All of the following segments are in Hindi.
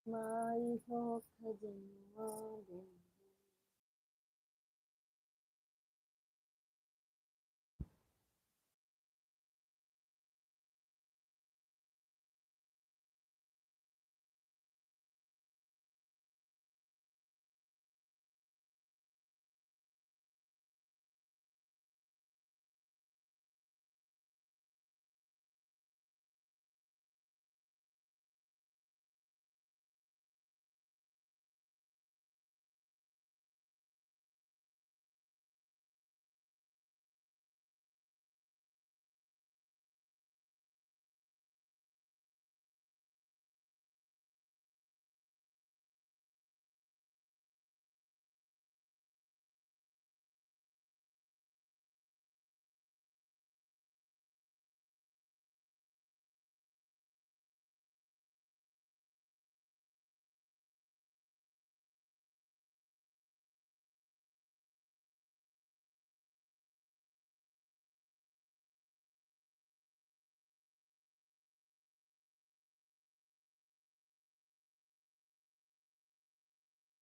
माई हो खजनवा दे।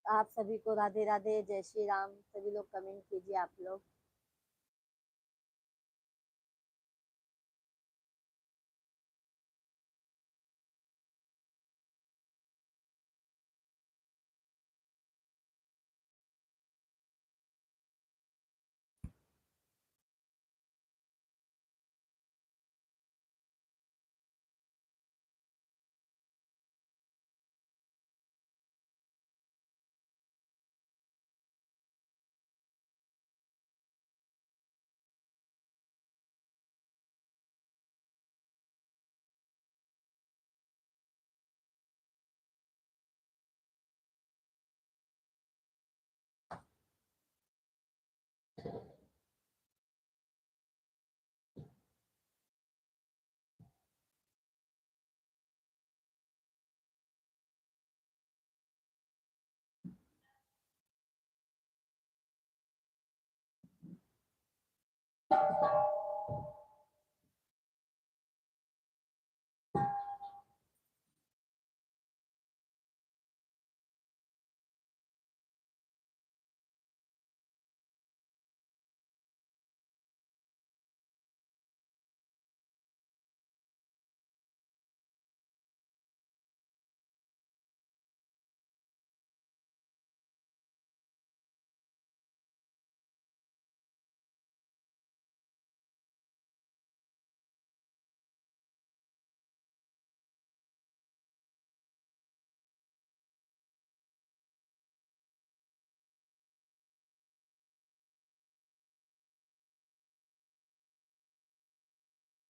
आप सभी को राधे राधे, जय श्री राम। सभी लोग कमेंट कीजिए आप लोग।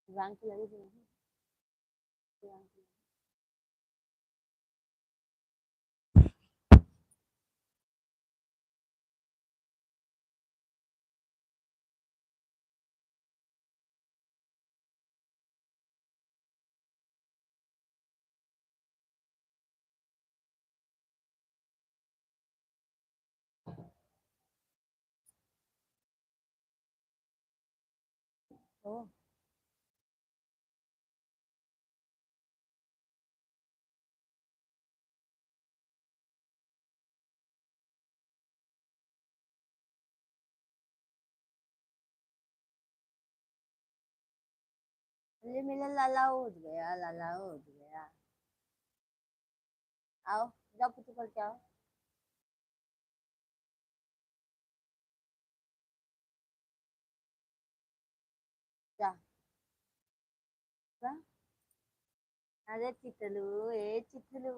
रंग की लगी थी नहीं? ओ, ले मिले लाला उठ गया, लाला उठ गया। आओ, जाओ पुतू पढ़ के आओ। जा, जा। अरे चितलू, ए चितलू।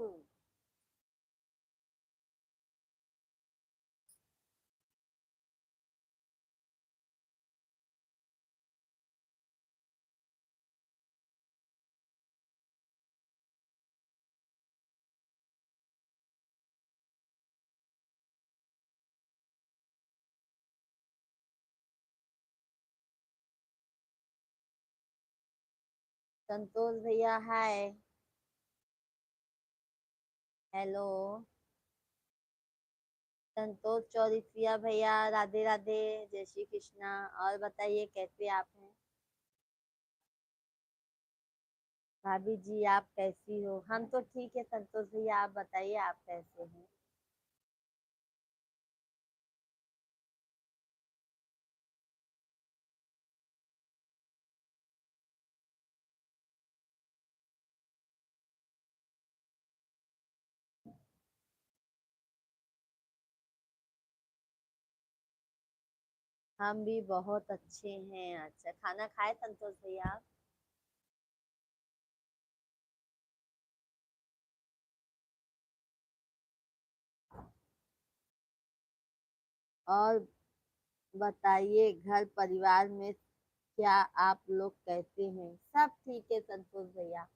संतोष भैया हाय। हेलो। संतोष चौरसिया भैया, राधे राधे, जय श्री कृष्णा। और बताइए कैसे आप हैं? भाभी जी आप कैसी हो? हम तो ठीक है संतोष भैया, आप बताइए आप कैसे हैं? हम भी बहुत अच्छे हैं। अच्छा, खाना खाए संतोष भैया आप? और बताइए घर परिवार में क्या आप लोग कैसे हैं? सब ठीक है संतोष भैया,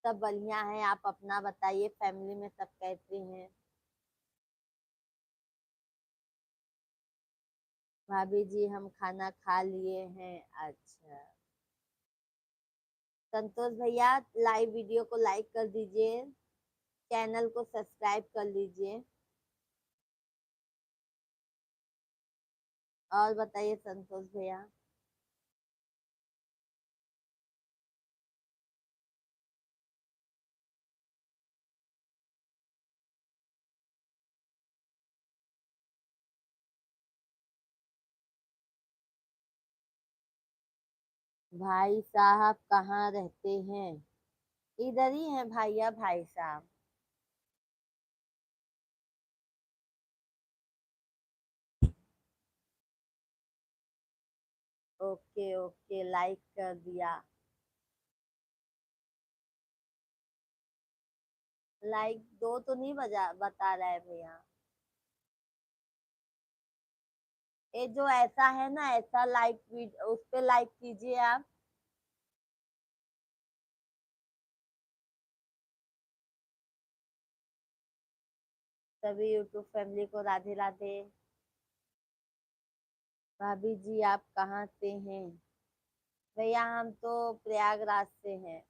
सब बढ़िया है। आप अपना बताइए, फैमिली में सब कैसे हैं? भाभी जी हम खाना खा लिए हैं। अच्छा, संतोष भैया लाइव वीडियो को लाइक कर दीजिए, चैनल को सब्सक्राइब कर लीजिए। और बताइए संतोष भैया। भाई साहब कहाँ रहते हैं? इधर ही हैं भैया, भाई साहब। ओके ओके, लाइक कर दिया। लाइक दो तो नहीं बजा बता रहा है भैया। ये जो ऐसा है ना, ऐसा लाइक उस पे लाइक कीजिए आप। सभी यूट्यूब फैमिली को राधे राधे। भाभी जी आप कहाँ से हैं? भैया हम तो प्रयागराज से हैं।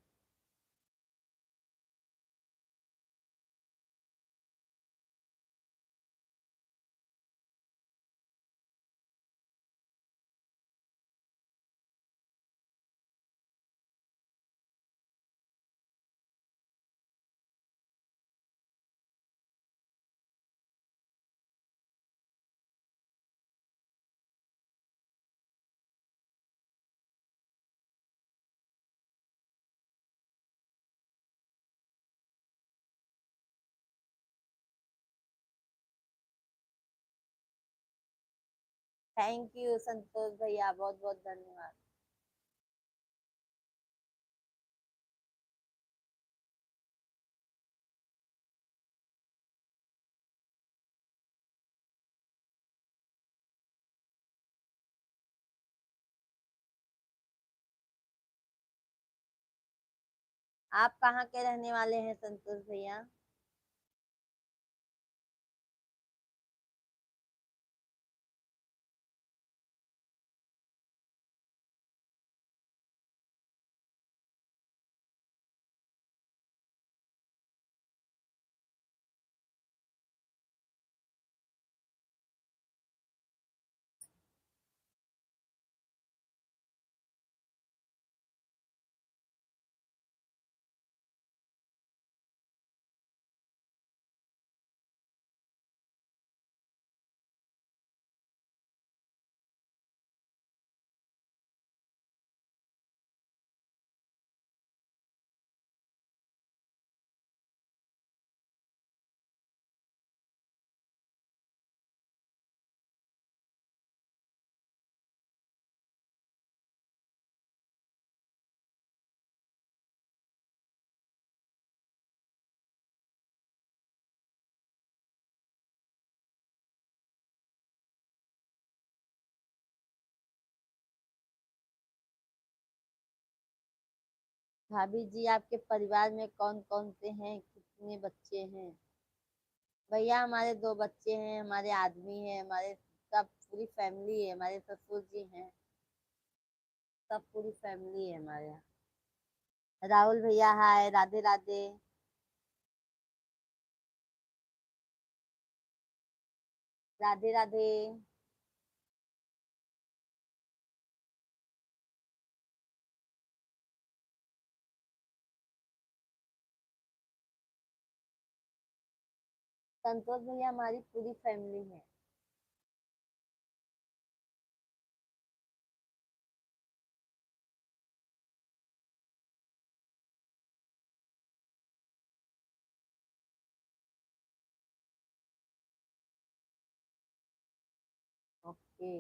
थैंक यू संतोष भैया, बहुत बहुत धन्यवाद। आप कहाँ के रहने वाले हैं संतोष भैया? भाभी जी, आपके परिवार में कौन कौन से हैं, कितने बच्चे हैं? भैया, हमारे 2 बच्चे हैं, हमारे आदमी है, हमारे सब पूरी फैमिली है, हमारे ससुर जी हैं। सब पूरी फैमिली है हमारे यहाँ। राहुल भैया, हाय, राधे राधे। राधे राधे। संतोष भैया, हमारी पूरी फैमिली है। ओके।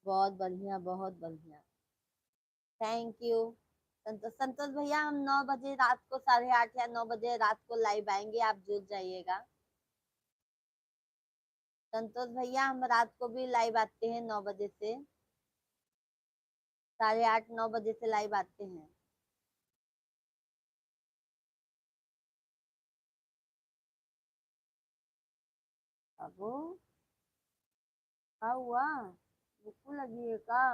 बहुत बढ़िया, बहुत बढ़िया। Thank you. संतोष संतोष भैया, हम 9 बजे रात को, 8:30 या 9 बजे रात को लाइव आएंगे, आप जुट जाइएगा। संतोष भैया, हम रात को भी लाइव आते हैं 9 बजे से। 8:30 9 बजे से लाइव आते हैं। अब क्या हुआ? भूख लगी है का?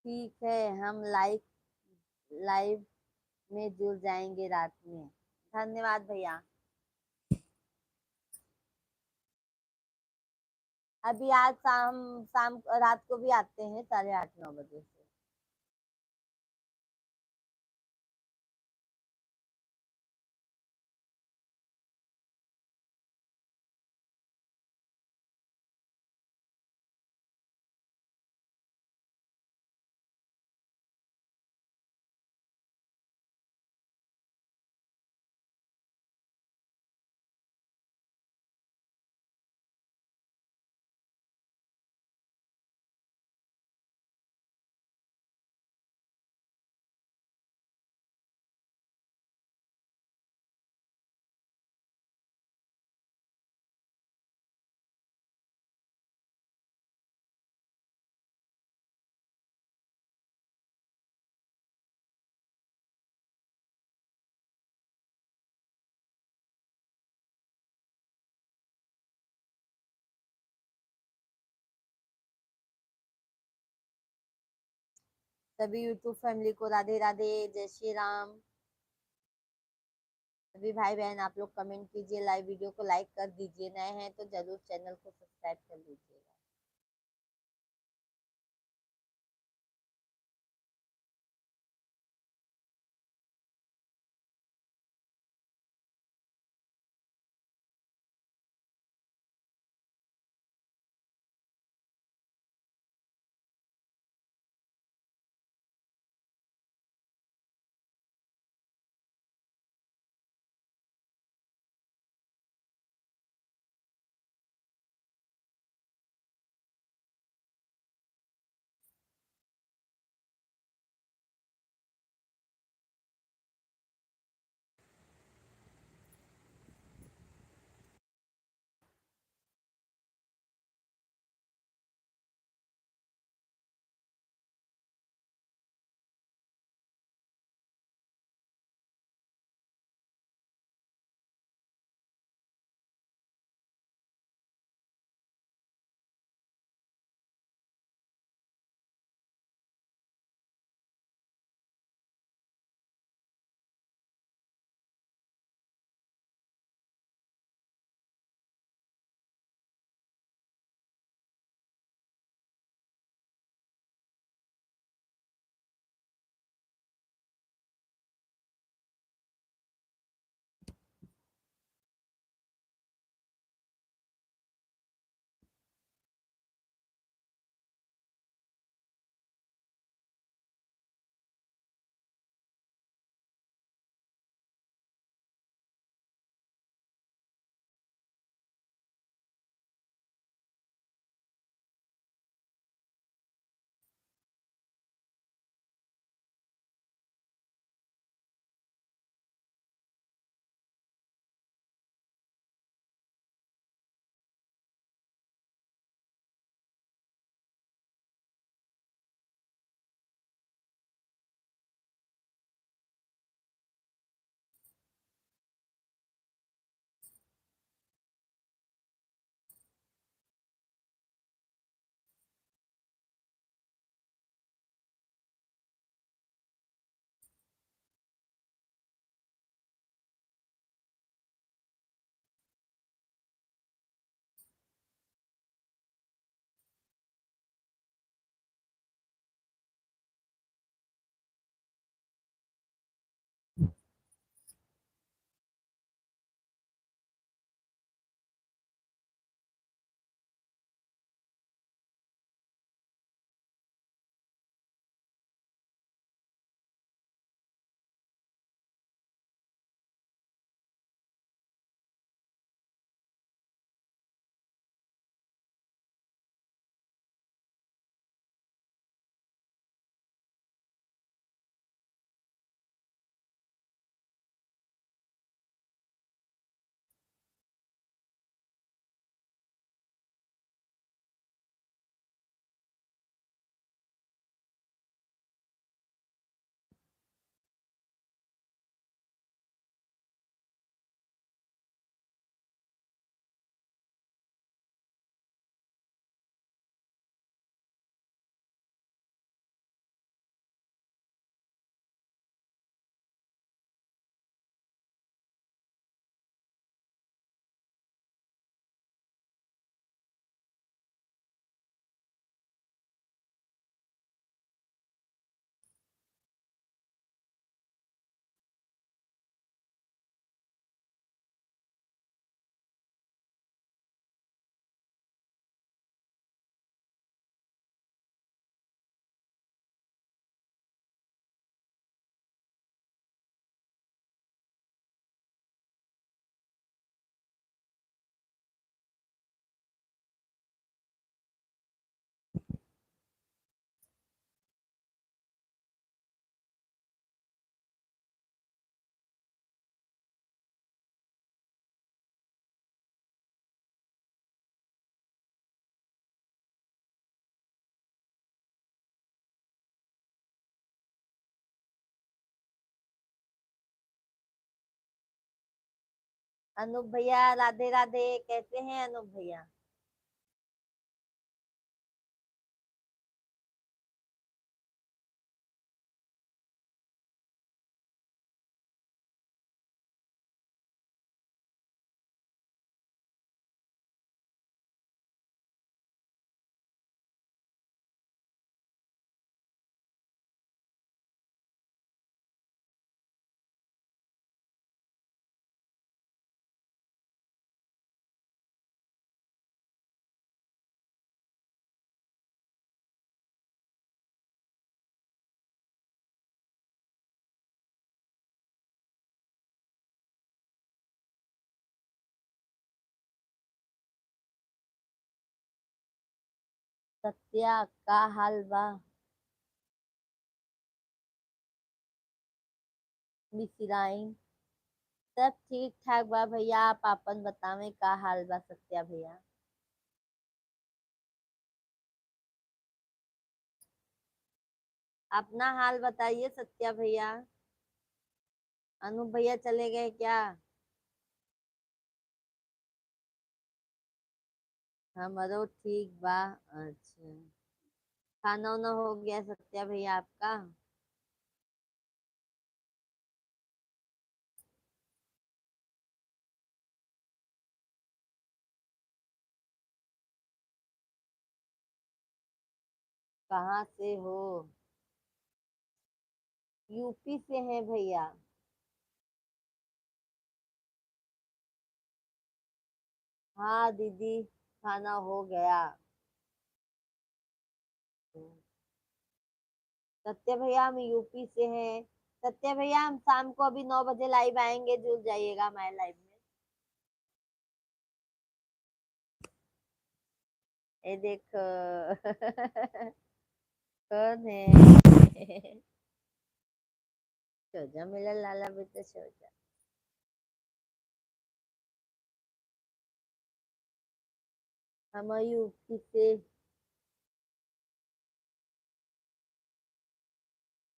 ठीक है, हम लाइव लाइव में जुड़ जाएंगे रात में। धन्यवाद भैया। अभी आज शाम शाम रात को भी आते हैं 8:30 9 बजे से। सभी यूट्यूब फैमिली को राधे राधे, जय श्री राम। सभी भाई बहन, आप लोग कमेंट कीजिए, लाइव वीडियो को लाइक कर दीजिए, नए हैं तो जरूर चैनल को सब्सक्राइब कर लीजिए। अनूप भैया राधे राधे, कैसे हैं अनूप भैया? सत्या का हाल बा? बिसराइन सब ठीक ठाक बा भैया, आप अपन बतावे का हाल बा सत्या भैया? अपना हाल बताइए सत्या भैया। अनूप भैया चले गए क्या? हमारो ठीक बा। अच्छा, खाना वाना हो गया सत्या भैया आपका? कहाँ से हो? यूपी से है भैया। हाँ दीदी, खाना हो गया। सत्य भैया हम यूपी से हैं। सत्य भैया हम शाम को अभी 9 बजे लाइव आएंगे, जुड़ जाइएगा हमारे लाइव में। ये देखो कौन है? सोजा मिला लाला बेटा सोजा। हम यूपी से।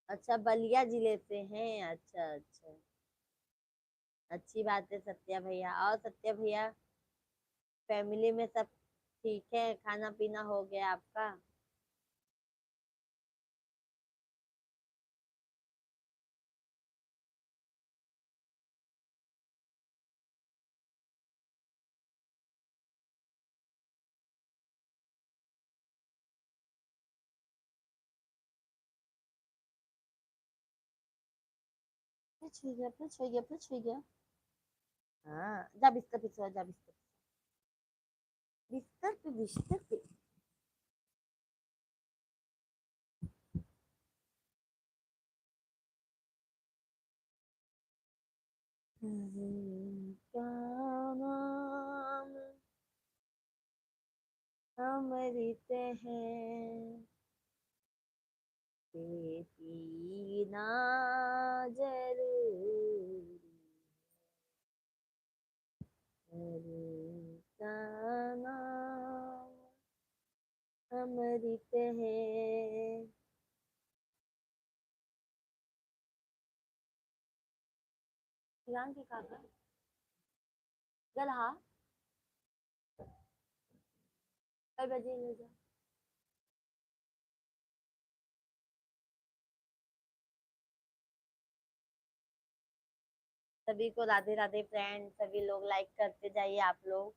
अच्छा, बलिया जिले से हैं, अच्छा अच्छा। अच्छी बात है सत्या भैया। और सत्या भैया, फैमिली में सब ठीक है? खाना पीना हो गया आपका? फिर छुई गया, फिर छुई गया, फिर छुई गया। हाँ, जा बिस्तर पे सो जा, बिस्तर बिस्तर पे, बिस्तर पे। क्या नाम अमृत है, ये पीना जरूरी है, का नाम अमृत है। ध्यान के काका गल, हाँ, कई बजे ले जा। सभी को राधे राधे फ्रेंड, सभी लोग लाइक करते जाइए आप लोग।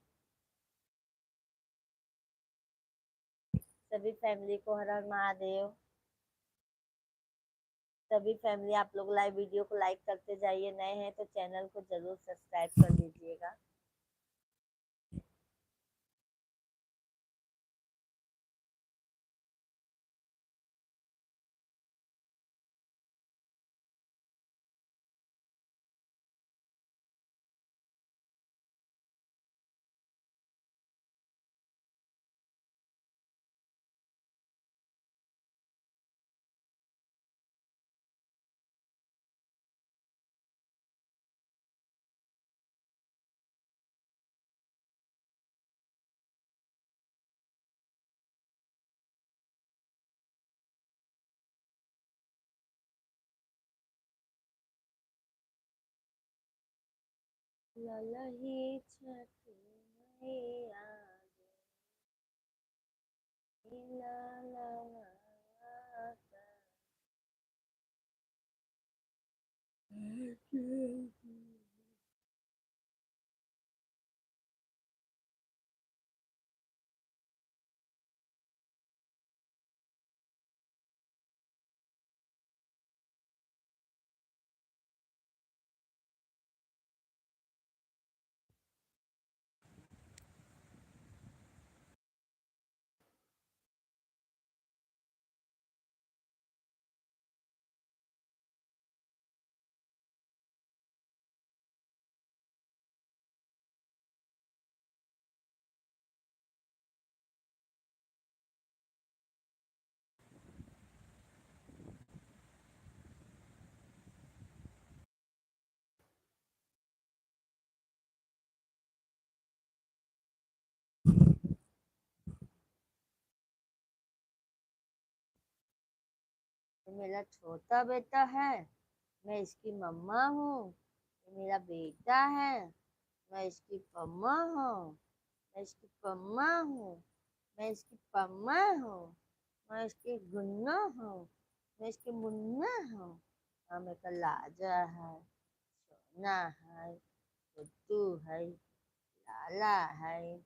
सभी फैमिली को हर हर महादेव। सभी फैमिली आप लोग लाइव वीडियो को लाइक करते जाइए, नए हैं तो चैनल को जरूर सब्सक्राइब कर लीजिएगा। ललही छठ मैया गे, ला ला ला ये मेरा छोटा बेटा है, मैं इसकी मम्मा हूँ। ये मेरा बेटा है, मैं इसकी पम्मा हूँ। मैं इसकी पम्मा हूँ। मैं इसकी पम्मा हूँ। मैं इसकी गुन्ना हूँ। मैं इसकी मुन्ना हूँ। हाँ, मेरा लाजा है, सोना है, गुड्डू है, लाला है,